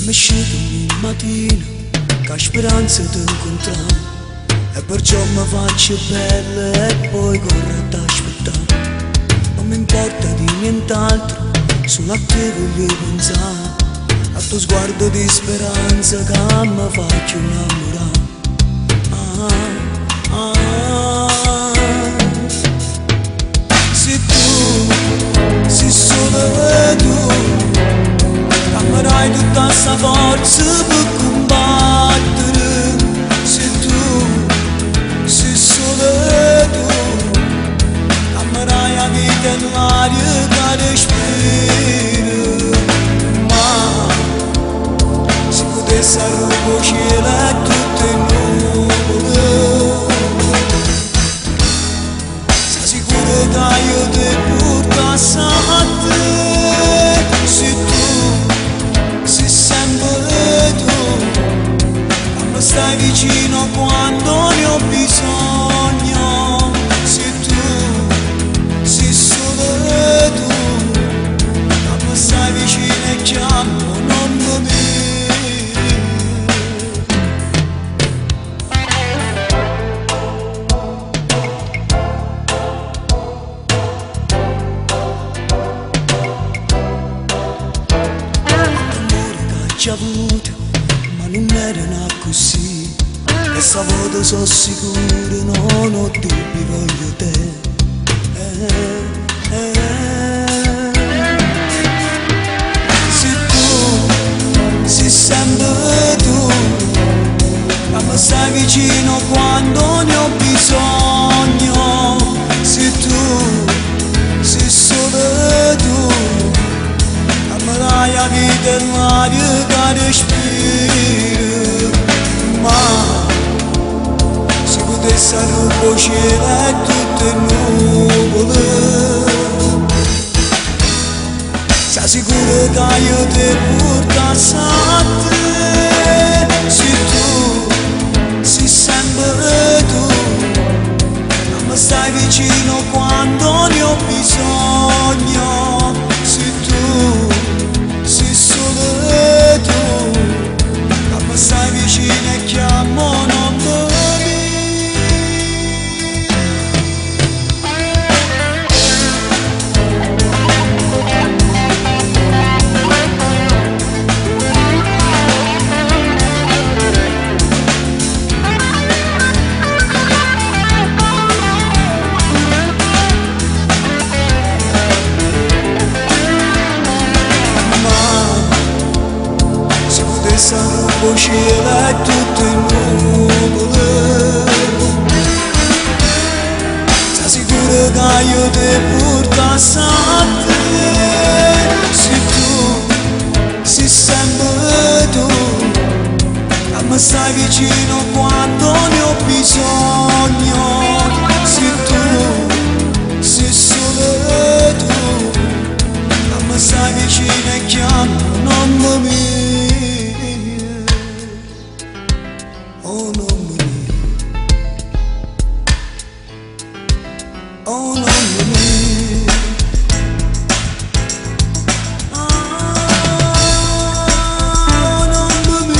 Mi scedo ogni mattina che speranza di incontrare, e perciò mi faccio bella e poi corro ad aspettare. Non mi importa di nient'altro, solo a te voglio pensare, al tuo sguardo di speranza che mi faccio innamorare. Se tu, se solo tu dammerai tutta sta forza per combattere. Se tu, se solo tu dammerai la vita e l'aria che respiro. Ma se potessi arrivare al cielo e tutte nuvole, sei sicuro che io ti portassi a te. Se tu, sei sempre tu, quando stai vicino quando ne ho bisogno. Se tu, sei solo tu, quando stai vicino e chiamo non mi vedi. Ci ha avuto, ma non era così, e stavolta sono sicuro, non ho dubbi, voglio te. Se tu, sei sempre tu, ma stai vicino quando ne ho bisogno. Se tu, sei solo tu, dammerai la vita e l'aria che respiro. Ma se potessi arrivare al cielo e tutte nuvole, sei sicuro che io ti portassi a te. Se tu, sei sempre tu, ma stai vicino quando ne ho bisogno. Se tu, sei solo tu, ma stai vicino e chiamo non dormi. Sarò cielo e tutte nuvole, sei sicuro che io ti portassi a te. Se tu, sei sempre tu, ma stai vicino quando ne ho bisogno. Se tu, sei solo tu, ma stai vicino e chiamo non mi vedi. Oh non mi oh non mi oh non mi